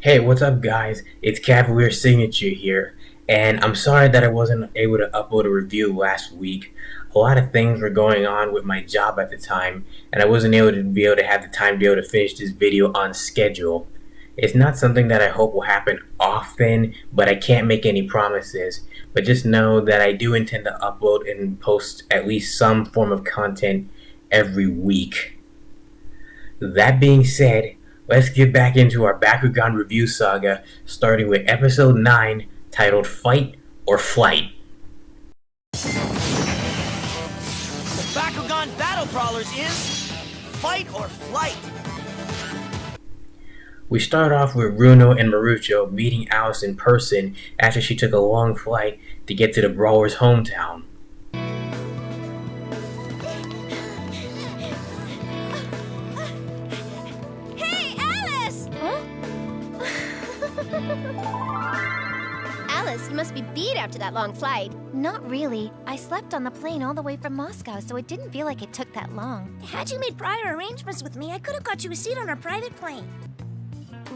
Hey, what's up, guys? It's Cavalier Signature here, and I'm sorry that I wasn't able to upload a review last week. A lot of things were going on with my job at the time, and I wasn't able to have the time to be able to finish this video on schedule. It's not something that I hope will happen often, but I can't make any promises. But just know that I do intend to upload and post at least some form of content every week. That being said, let's get back into our Bakugan review saga, starting with episode 9, titled Fight or Flight. The Bakugan Battle Brawlers is Fight or Flight. We start off with Runo and Marucho meeting Alice in person after she took a long flight to get to the Brawlers' hometown. Alice, you must be beat after that long flight. Not really. I slept on the plane all the way from Moscow, so it didn't feel like it took that long. Had you made prior arrangements with me, I could have got you a seat on our private plane.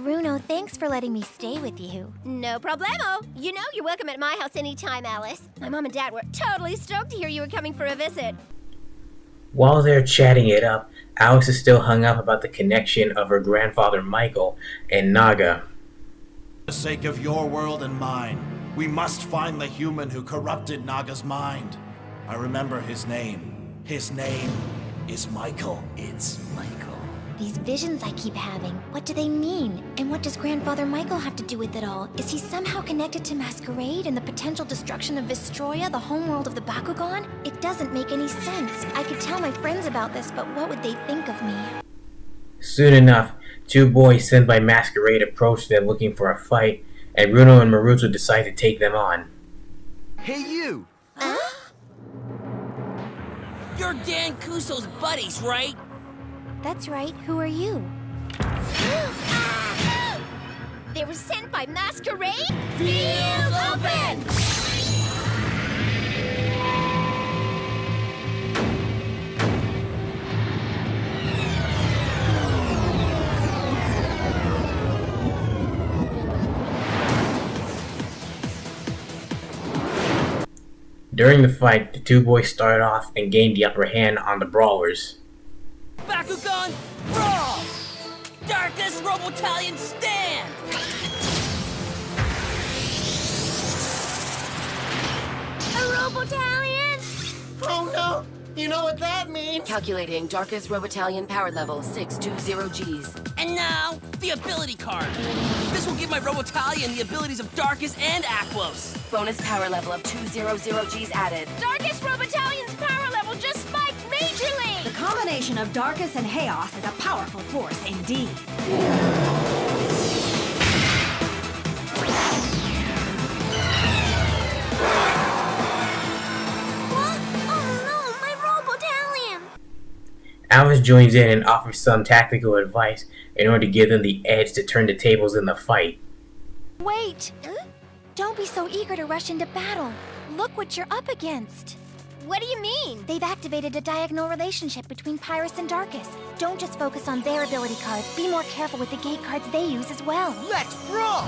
Runo, thanks for letting me stay with you. No problemo. You know you're welcome at my house anytime, Alice. My mom and dad were totally stoked to hear you were coming for a visit. While they're chatting it up, Alice is still hung up about the connection of her grandfather Michael and Naga. For the sake of your world and mine, we must find the human who corrupted Naga's mind. I remember his name. His name is Michael. It's Michael. These visions I keep having, what do they mean? And what does Grandfather Michael have to do with it all? Is he somehow connected to Masquerade and the potential destruction of Vestroia, the homeworld of the Bakugan? It doesn't make any sense. I could tell my friends about this, but what would they think of me? Soon enough, two boys sent by Masquerade approach them looking for a fight, and Runo and Marucho decide to take them on. Hey, you! Huh? You're Dan Kuso's buddies, right? That's right. Who are you? They were sent by Masquerade? Field open! During the fight, the two boys started off and gained the upper hand on the Brawlers. Bakugan Brawl! Darkness Robotalion stand! A Robotalion? Oh no! You know what that means? Calculating Darkest Robotalion power level 620 Gs. And now, the ability card. This will give my Robotalion the abilities of Darkest and Aquos. Bonus power level of 200 Gs added. Darkest Robotalion's power level just spiked majorly! The combination of Darkus and Chaos is a powerful force indeed. What? Oh no, my Robotalion! Alice joins in and offers some tactical advice in order to give them the edge to turn the tables in the fight. Wait! Don't be so eager to rush into battle. Look what you're up against. What do you mean? They've activated a diagonal relationship between Pyrus and Darkus. Don't just focus on their ability cards. Be more careful with the gate cards they use as well. Let's brawl!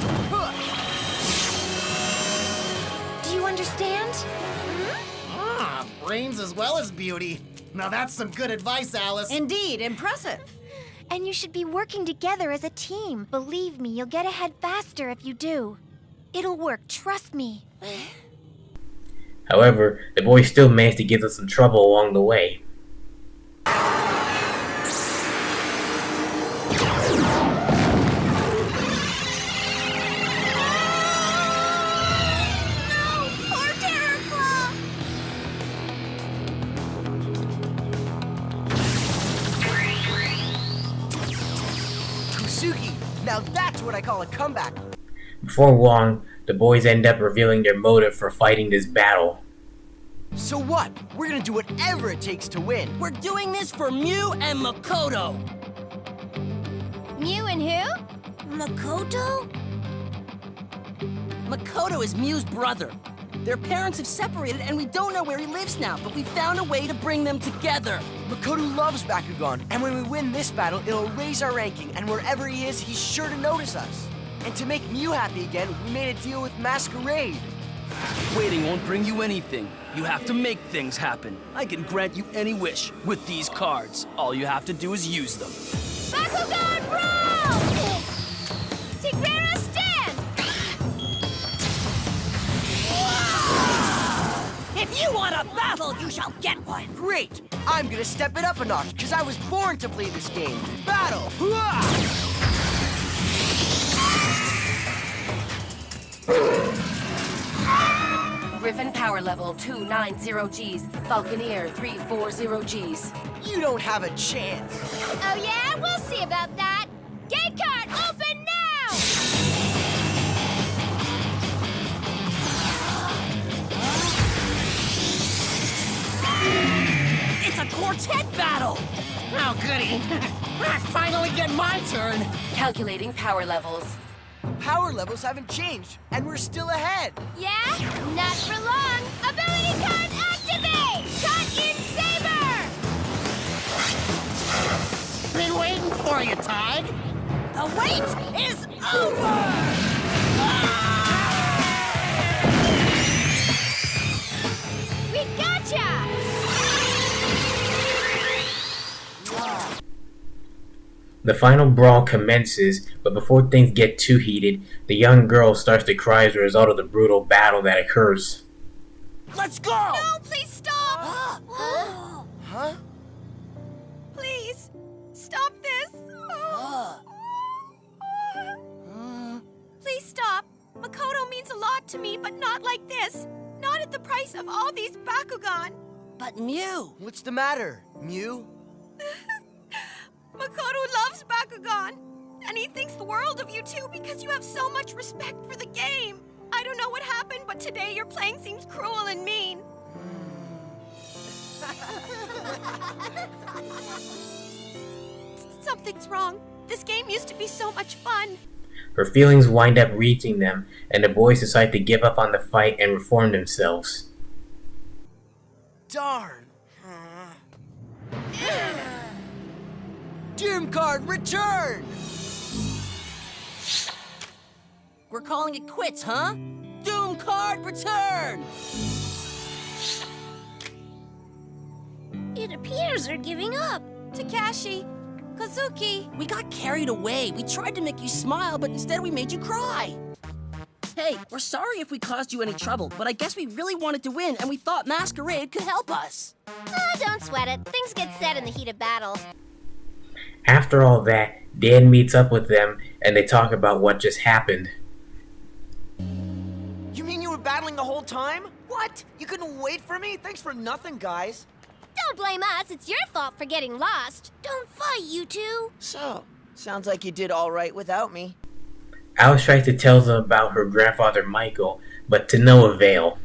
Do you understand? Ah, brains as well as beauty. Now that's some good advice, Alice. Indeed, impressive. And you should be working together as a team. Believe me, you'll get ahead faster if you do. It'll work, trust me. However, the boys still managed to give them some trouble along the way. Kusugi, now that's what I call a comeback. Before long, the boys end up revealing their motive for fighting this battle. So what? We're gonna do whatever it takes to win. We're doing this for Mew and Makoto. Mew and who? Makoto? Makoto is Mew's brother. Their parents have separated and we don't know where he lives now, but we found a way to bring them together. Makoto loves Bakugan, and when we win this battle, it'll raise our ranking, and wherever he is, he's sure to notice us. And to make Mew happy again, we made a deal with Masquerade. Waiting won't bring you anything. You have to make things happen. I can grant you any wish with these cards. All you have to do is use them. Bakugan Brawl! Tigrera stand! If you want a battle, you shall get one. Great. I'm gonna step it up a notch, because I was born to play this game. Battle! Griffin power level 290 Gs. Falconeer 340 Gs. You don't have a chance. Oh yeah? We'll see about that. Gate card open now! It's a quartet battle! Oh, goody. I finally get my turn. Calculating power levels. Power levels haven't changed, and we're still ahead. Yeah? Not for long. Ability card activate! Cut in Saber! Been waiting for you, Tide. The wait is over! We gotcha! The final brawl commences, but before things get too heated, the young girl starts to cry as a result of the brutal battle that occurs. Let's go! No, please stop! Huh? Please, stop this! Please stop. Makoto means a lot to me, but not like this. Not at the price of all these Bakugan. But Mew! What's the matter, Mew? Makoto loves Bakugan, and he thinks the world of you too because you have so much respect for the game. I don't know what happened, but today your playing seems cruel and mean. Something's wrong. This game used to be so much fun. Her feelings wind up reaching them, and the boys decide to give up on the fight and reform themselves. Darn. Doom card return! We're calling it quits, huh? Doom card return! It appears they're giving up. Takashi, Kazuki. We got carried away. We tried to make you smile, but instead we made you cry. Hey, we're sorry if we caused you any trouble, but I guess we really wanted to win, and we thought Masquerade could help us. Don't sweat it. Things get said in the heat of battle. After all that, Dan meets up with them, and they talk about what just happened. You mean you were battling the whole time? What? You couldn't wait for me? Thanks for nothing, guys. Don't blame us. It's your fault for getting lost. Don't fight, you two. So, sounds like you did all right without me. Alice tries to tell them about her grandfather Michael, but to no avail.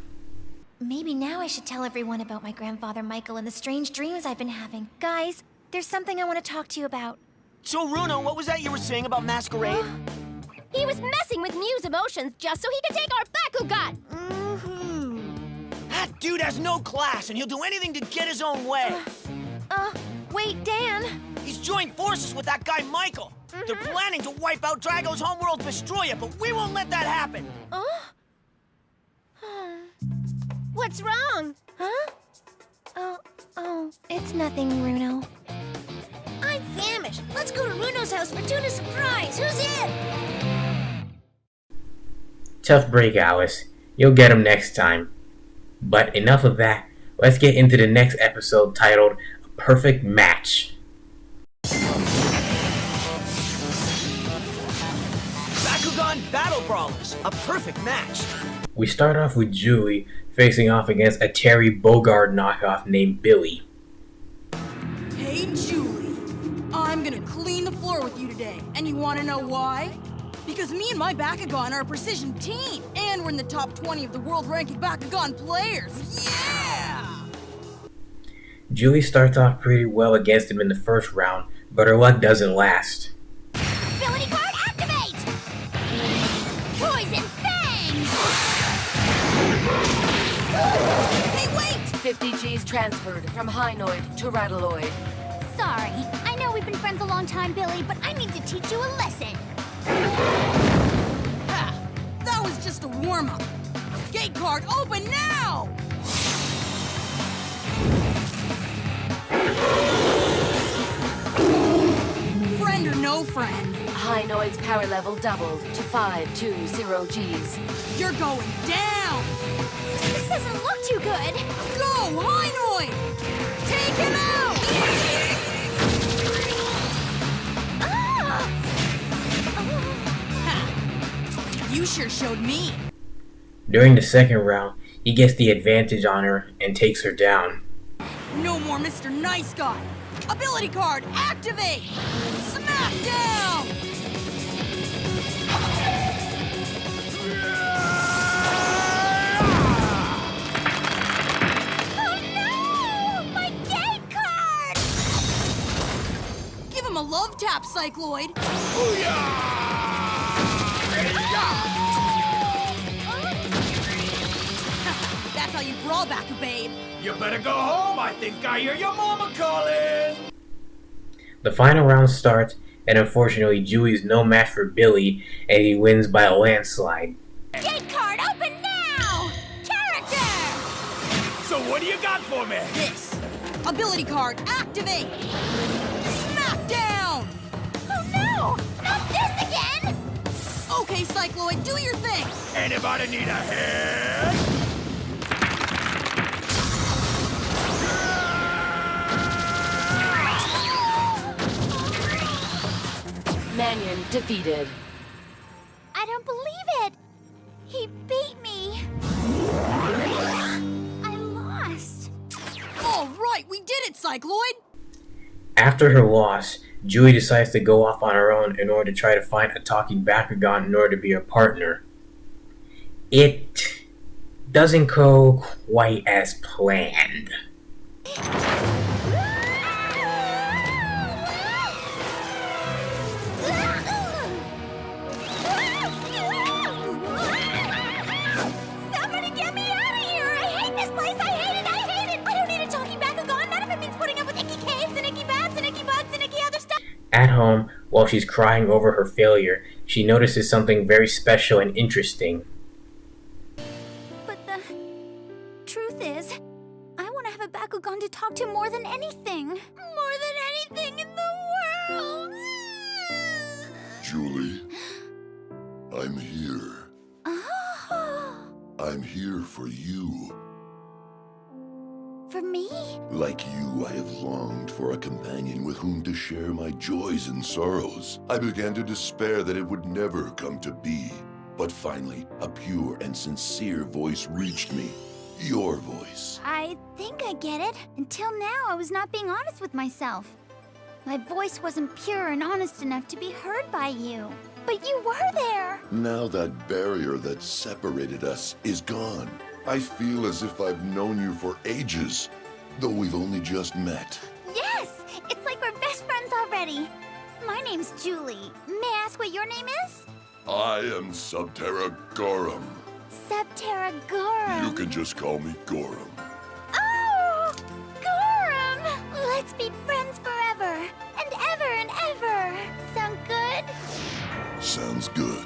Maybe now I should tell everyone about my grandfather Michael and the strange dreams I've been having. Guys, there's something I want to talk to you about. So, Runo, what was that you were saying about Masquerade? He was messing with Mew's emotions just so he could take our Bakugan. That dude has no class, and he'll do anything to get his own way. Wait, Dan. He's joined forces with that guy Michael. They're planning to wipe out Drago's homeworld Destroya, but we won't let that happen. What's wrong? Huh? Oh, it's nothing, Runo. I'm famished. Let's go to Runo's house for tuna surprise. Who's in? Tough break, Alice. You'll get him next time. But enough of that. Let's get into the next episode titled A Perfect Match. Bakugan Battle Brawlers, a perfect match. We start off with Julie facing off against a Terry Bogard knockoff named Billy. Hey, Julie. I'm gonna clean the floor with you today. And you wanna know why? Because me and my Bakugan are a precision team. And we're in the top 20 of the world-ranking Bakugan players. Yeah! Julie starts off pretty well against him in the first round, but her luck doesn't last. Ability card activate! Poison Fang! Hey, wait! 50 Gs transferred from Hinoid to Rattaloid. Sorry. I know we've been friends a long time, Billy, but I need to teach you a lesson. warm-up. Gate card open now! Friend or no friend? Hinoid's power level doubled to 520 Gs. You're going down! This doesn't look too good. Go, Hinoid! Take him out! Ha. You sure showed me. During the second round, he gets the advantage on her and takes her down. No more Mr. Nice Guy. Ability card, activate! Smack down! Oh no! My gate card! Give him a love tap, Cycloid. That's how you brawl, Baku babe. You better go home. I think I hear your mama calling. The final round starts, and unfortunately, Julie's no match for Billy, and he wins by a landslide. Gate card open now! Character! So what do you got for me? This. Ability card, activate! Smack down! Oh no! Not this again! Okay, Cycloid, do your thing! Anybody need a hand? Mannion defeated. I don't believe it! He beat me! I lost! All right, we did it, Cycloid! After her loss, Julie decides to go off on her own in order to try to find a talking Bakugan in order to be her partner. It doesn't go quite as planned. Somebody get me out of here! I hate this place! I hate it! I hate it! I don't need a talking Bakugan! None of it means putting up with icky caves and icky bats and icky bugs and icky other stuff! At home, while she's crying over her failure, she notices something very special and interesting. But the truth is, I want to have a Bakugan to talk to more than anything. More than anything in the world! Julie, I'm here. I'm here for you. For me? Like you, I have longed for a companion with whom to share my joys and sorrows. I began to despair that it would never come to be. But finally, a pure and sincere voice reached me. Your voice. I think I get it. Until now, I was not being honest with myself. My voice wasn't pure and honest enough to be heard by you. But you were there! Now that barrier that separated us is gone. I feel as if I've known you for ages, though we've only just met. Yes! It's like we're best friends already. My name's Julie. May I ask what your name is? I am Subterra Gorum. Subterra Gorum. You can just call me Gorum. Oh! Gorum! Let's be friends forever. And ever and ever. Sound good? Sounds good.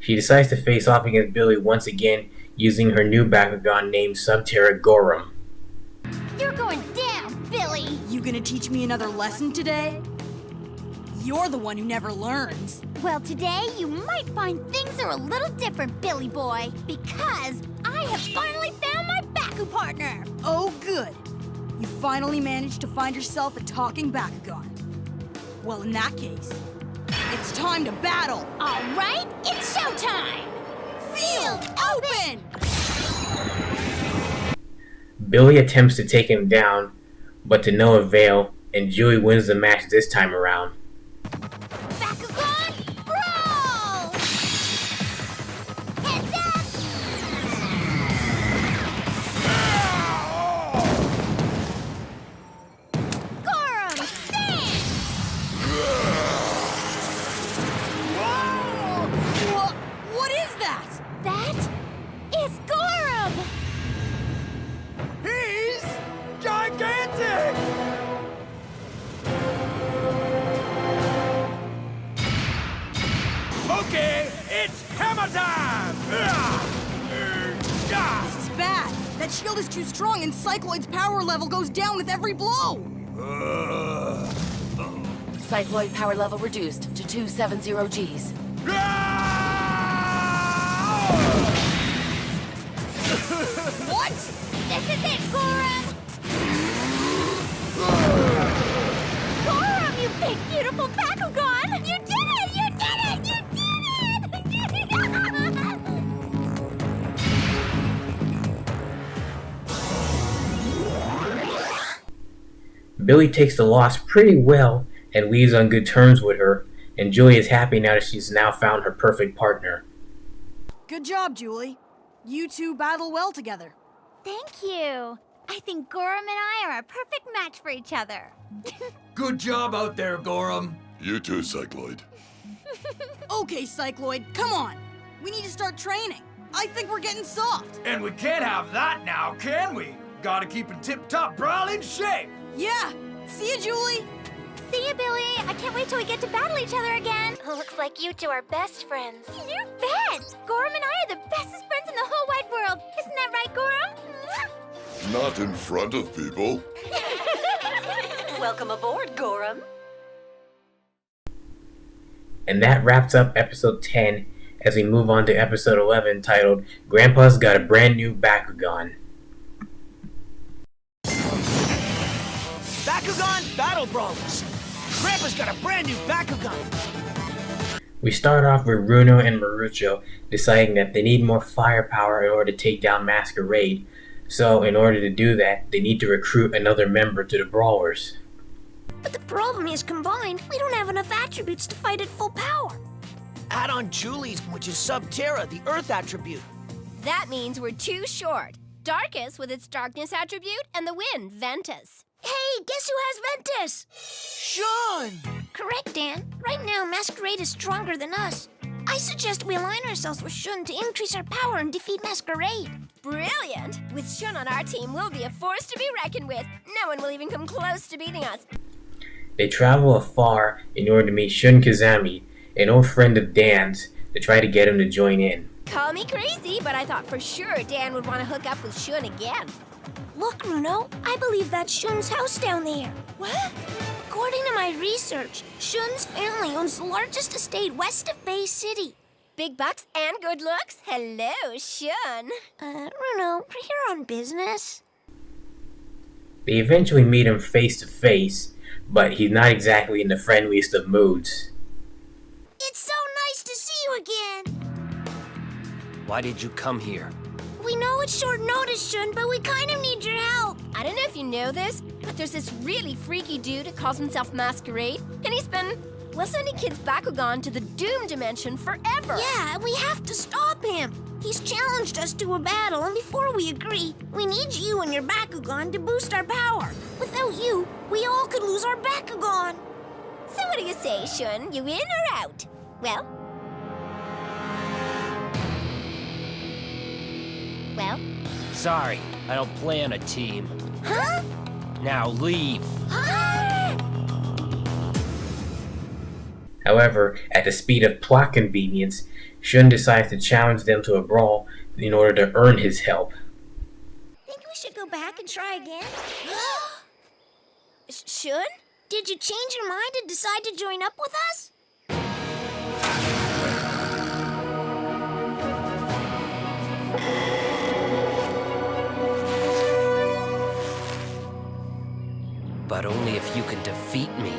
She decides to face off against Billy once again using her new Bakugan named Subterra Gorum. You're going down, Billy! You gonna teach me another lesson today? You're the one who never learns. Well, today you might find things are a little different, Billy boy, because I have finally found my Baku partner! Oh, good. You finally managed to find yourself a talking Bakugan. Well, in that case, it's time to battle! All right, it's showtime! Field open! Billy attempts to take him down, but to no avail, and Julie wins the match this time around. Bakugan Brawl! Heads up! Gorum, stand! What is that? That is Gorum! He's gigantic! That shield is too strong and Cycloid's power level goes down with every blow! Cycloid power level reduced to 270 Gs. What? This is it, Gorum! Gorum, you big, beautiful Bakugan! You did it! You did it! You did it! Billy takes the loss pretty well and leaves on good terms with her, and Julie is happy now that she's now found her perfect partner. Good job, Julie. You two battle well together. Thank you. I think Gorum and I are a perfect match for each other. Good job out there, Gorum. You too, Cycloid. Okay, Cycloid, come on. We need to start training. I think we're getting soft. And we can't have that now, can we? Gotta keep in tip-top brawling shape. Yeah. See ya, Julie. See you, Billy. I can't wait till we get to battle each other again. Looks like you two are best friends. You bet! Gorum and I are the bestest friends in the whole wide world. Isn't that right, Gorum? Not in front of people. Welcome aboard, Gorum. And that wraps up episode 10 as we move on to episode 11 titled Grandpa's Got a Brand New Bakugan. Bakugan Battle Brawlers. Grandpa's got a brand new Bakugan. We start off with Runo and Marucho deciding that they need more firepower in order to take down Masquerade. So in order to do that, they need to recruit another member to the Brawlers. But the problem is combined, we don't have enough attributes to fight at full power. Add on Julie's, which is Subterra, the Earth attribute. That means we're too short. Darkest with its darkness attribute, and the wind, Ventus. Hey, guess who has Ventus? Shun! Correct, Dan. Right now, Masquerade is stronger than us. I suggest we align ourselves with Shun to increase our power and defeat Masquerade. Brilliant! With Shun on our team, we'll be a force to be reckoned with. No one will even come close to beating us. They travel afar in order to meet Shun Kazami, an old friend of Dan's, to try to get him to join in. Call me crazy, but I thought for sure Dan would want to hook up with Shun again. Look, Runo, I believe that's Shun's house down there. What? According to my research, Shun's family owns the largest estate west of Bay City. Big bucks and good looks? Hello, Shun. Runo, we're here on business. They eventually meet him face to face, but he's not exactly in the friendliest of moods. It's so nice to see you again. Why did you come here? We know it's short notice, Shun, but we kind of need your help. I don't know if you know this, but there's this really freaky dude who calls himself Masquerade, and he's been, sending kids Bakugan to the Doom Dimension forever. Yeah, we have to stop him. He's challenged us to a battle, and before we agree, we need you and your Bakugan to boost our power. Without you, we all could lose our Bakugan. So what do you say, Shun? You in or out? Well? Sorry, I don't play on a team. Huh? Now leave. Huh? However, at the speed of plot convenience, Shun decides to challenge them to a brawl in order to earn his help. Think we should go back and try again? Shun? Did you change your mind and decide to join up with us? But only if you can defeat me.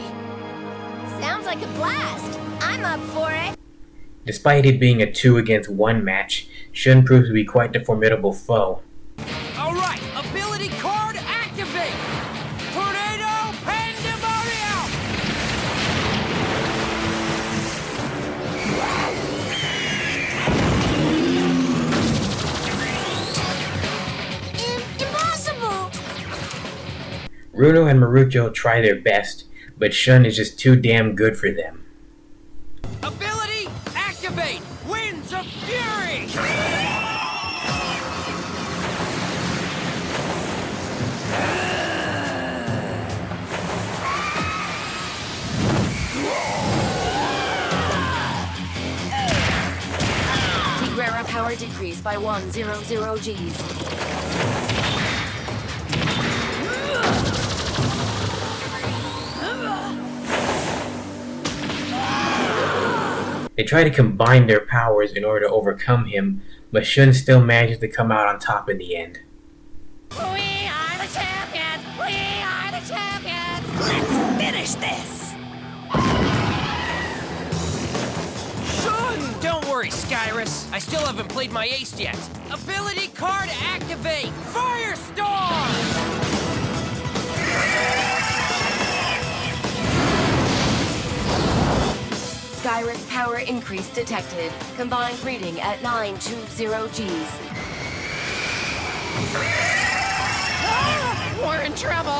Sounds like a blast. I'm up for it. Despite it being a 2-against-1 match, Shun proves to be quite the formidable foe. Alright, ability card activate! Tornado Pandemonium! Impossible! Runo and Marucho try their best, but Shun is just too damn good for them. Ability activate! Winds of Fury! Tigrera power decreased by 100 Gs. They try to combine their powers in order to overcome him, but Shun still manages to come out on top in the end. We are the champions! We are the champions! Let's finish this! Shun! Don't worry, Skyrus. I still haven't played my ace yet. Ability card activate! Firestorm! Skyrus power increase detected. Combined reading at 920 Gs. We're in trouble!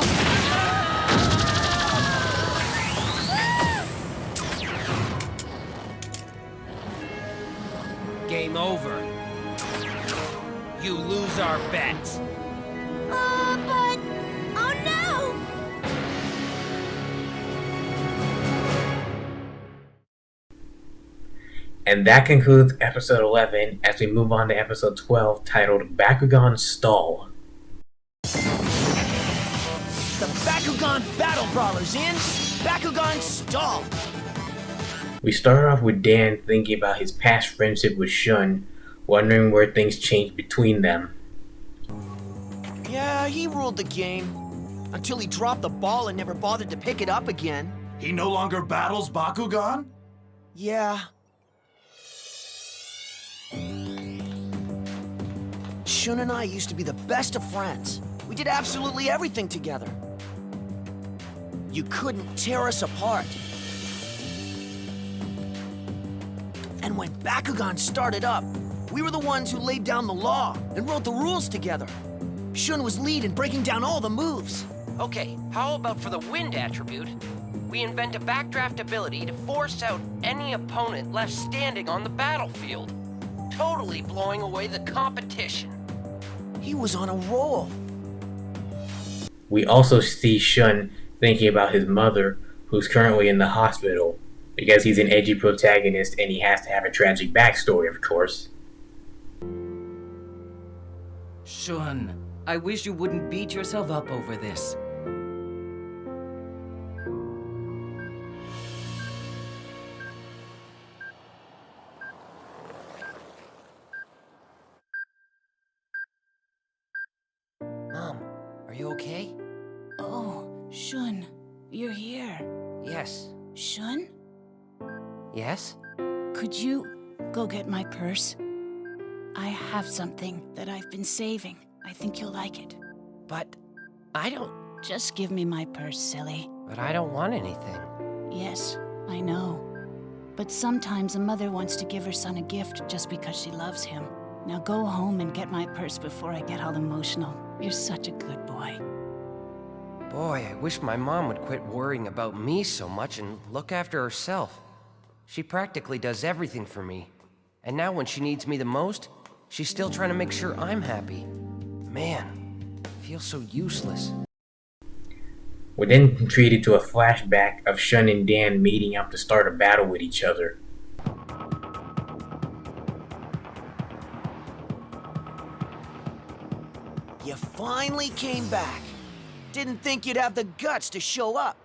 Game over. You lose our bet. But... Oh no! And that concludes episode 11 as we move on to episode 12 titled Bakugan Stall. The Bakugan Battle Brawlers in Bakugan Stall. We start off with Dan thinking about his past friendship with Shun, wondering where things changed between them. Yeah, he ruled the game. Until he dropped the ball and never bothered to pick it up again. He no longer battles Bakugan? Yeah. Shun and I used to be the best of friends. We did absolutely everything together. You couldn't tear us apart. And when Bakugan started up, we were the ones who laid down the law and wrote the rules together. Shun was lead in breaking down all the moves. Okay, how about for the wind attribute? We invent a backdraft ability to force out any opponent left standing on the battlefield, totally blowing away the competition. He was on a roll. We also see Shun thinking about his mother, who's currently in the hospital, because he's an edgy protagonist and he has to have a tragic backstory, of course. Shun, I wish you wouldn't beat yourself up over this. Mom, are you okay? Oh, Shun, you're here. Yes. Shun, Yes? could you go get my purse? I have something that I've been saving. I think you'll like it. But I don't... Just give me my purse, silly. But I don't want anything. Yes, I know. But sometimes a mother wants to give her son a gift just because she loves him. Now go home and get my purse before I get all emotional. You're such a good boy. Boy, I wish my mom would quit worrying about me so much and look after herself. She practically does everything for me. And now when she needs me the most, she's still trying to make sure I'm happy. Man, I feel so useless. We're then treated to a flashback of Shun and Dan meeting up to start a battle with each other. You finally came back. Didn't think you'd have the guts to show up.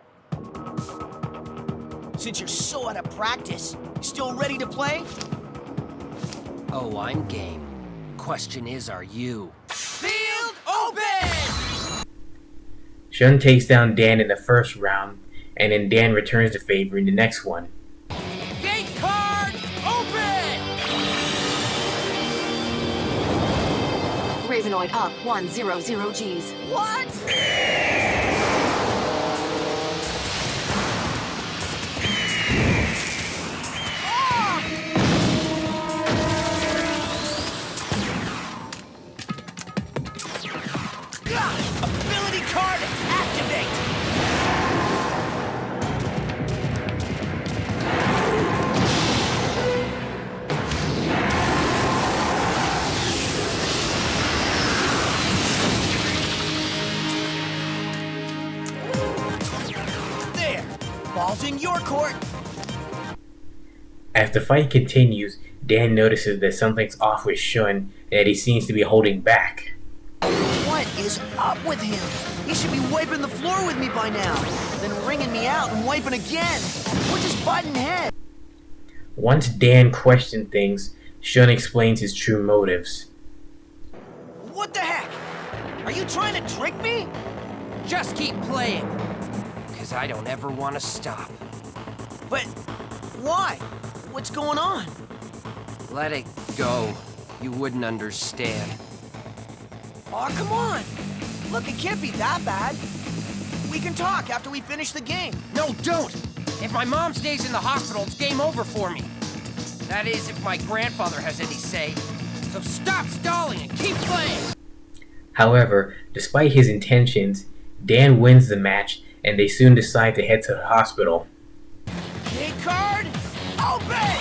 Since you're so out of practice, you still ready to play? Oh, I'm game. Question is, are you? Field open! Shun takes down Dan in the first round, and then Dan returns the favor in the next one. Gate card open! Ravenoid up 100 Gs. What? Ability card activate! There! Ball's in your court! As the fight continues, Dan notices that something's off with Shun and that he seems to be holding back. What is up with him? He should be wiping the floor with me by now, then ringing me out and wiping again. What's his button head? Once Dan questioned things, Shun explains his true motives. What the heck? Are you trying to trick me? Just keep playing. Because I don't ever want to stop. But why? What's going on? Let it go. You wouldn't understand. Aw, come on. Look, it can't be that bad. We can talk after we finish the game. No, don't! If my mom stays in the hospital, it's game over for me. That is, if my grandfather has any say. So stop stalling and keep playing! However, despite his intentions, Dan wins the match and they soon decide to head to the hospital. Key card, open!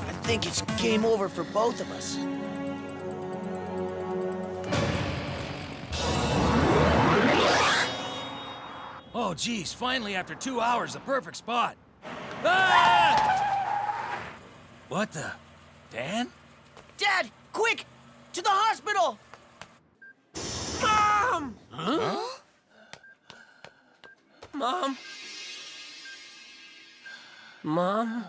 I think it's game over for both of us. Oh, geez, finally after 2 hours, the perfect spot. Ah! What the? Dan? Dad, quick! To the hospital! Mom! Huh? Mom? Mom?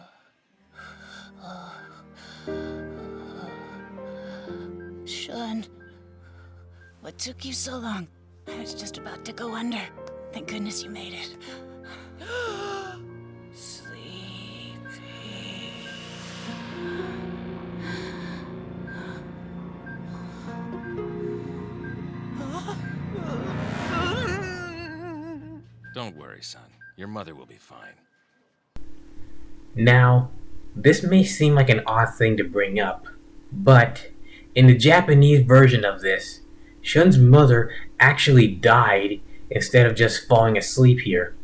Shun, what took you so long? I was just about to go under. Thank goodness you made it. Sleepy. Don't worry, son. Your mother will be fine. Now, this may seem like an odd thing to bring up, but in the Japanese version of this, Shun's mother actually died instead of just falling asleep here.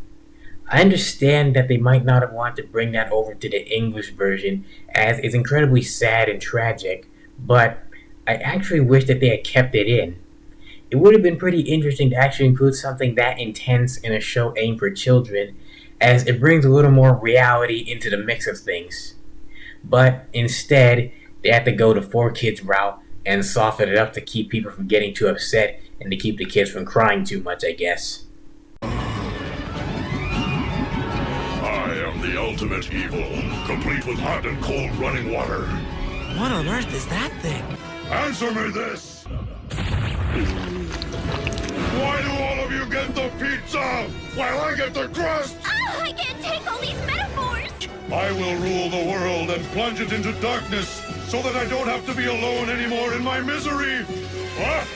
I understand that they might not have wanted to bring that over to the English version as it's incredibly sad and tragic, but I actually wish that they had kept it in. It would have been pretty interesting to actually include something that intense in a show aimed for children, as it brings a little more reality into the mix of things. But instead, they had to go the 4Kids route and soften it up to keep people from getting too upset and to keep the kids from crying too much, I guess. I am the ultimate evil, complete with hot and cold running water. What on earth is that thing? Answer me this! Why do all of you get the pizza while I get the crust? Ah, I can't take all these metaphors! I will rule the world and plunge it into darkness so that I don't have to be alone anymore in my misery. Wait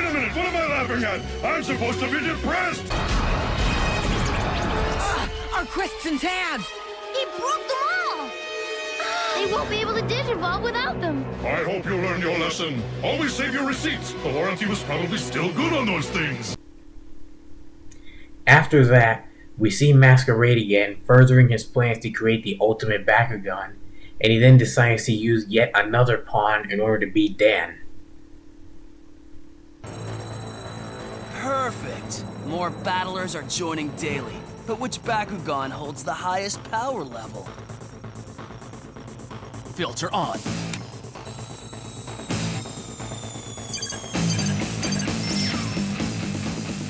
a minute, what am I laughing at? I'm supposed to be depressed. Our quests and tabs! He broke them all! They won't be able to digivolve without them. I hope you learned your lesson. Always save your receipts. The warranty was probably still good on those things. After that, we see Masquerade again, furthering his plans to create the ultimate Bakugan, and he then decides to use yet another pawn in order to beat Dan. Perfect! More battlers are joining daily, but which Bakugan holds the highest power level? Filter on.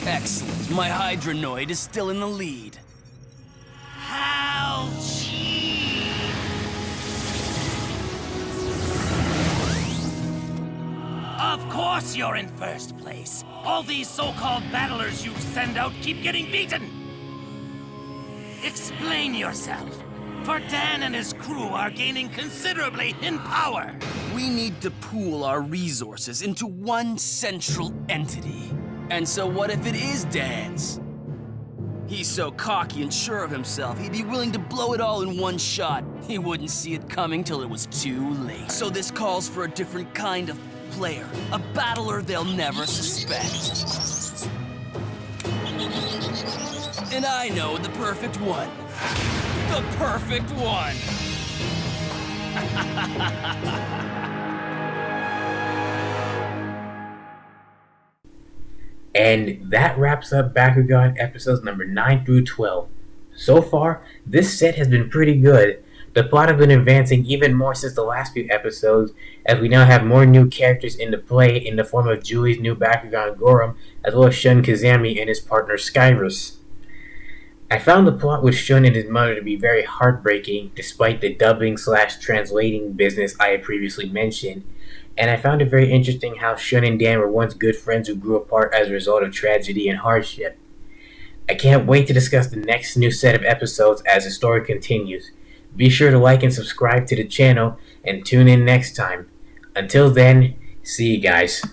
Excellent. My Hydronoid is still in the lead. How cheap! Of course you're in first place. All these so-called battlers you send out keep getting beaten. Explain yourself. For Dan and his crew are gaining considerably in power. We need to pool our resources into one central entity. And so what if it is Dan's? He's so cocky and sure of himself, he'd be willing to blow it all in one shot. He wouldn't see it coming till it was too late. So this calls for a different kind of player, a battler they'll never suspect. And I know the perfect one. The perfect one! And that wraps up Bakugan episodes number 9 through 12. So far, this set has been pretty good. The plot has been advancing even more since the last few episodes, as we now have more new characters into play in the form of Julie's new Bakugan Gorum, as well as Shun Kazami and his partner Skyrus. I found the plot with Shun and his mother to be very heartbreaking, despite the dubbing/translating business I had previously mentioned, and I found it very interesting how Shun and Dan were once good friends who grew apart as a result of tragedy and hardship. I can't wait to discuss the next new set of episodes as the story continues. Be sure to like and subscribe to the channel and tune in next time. Until then, see you guys.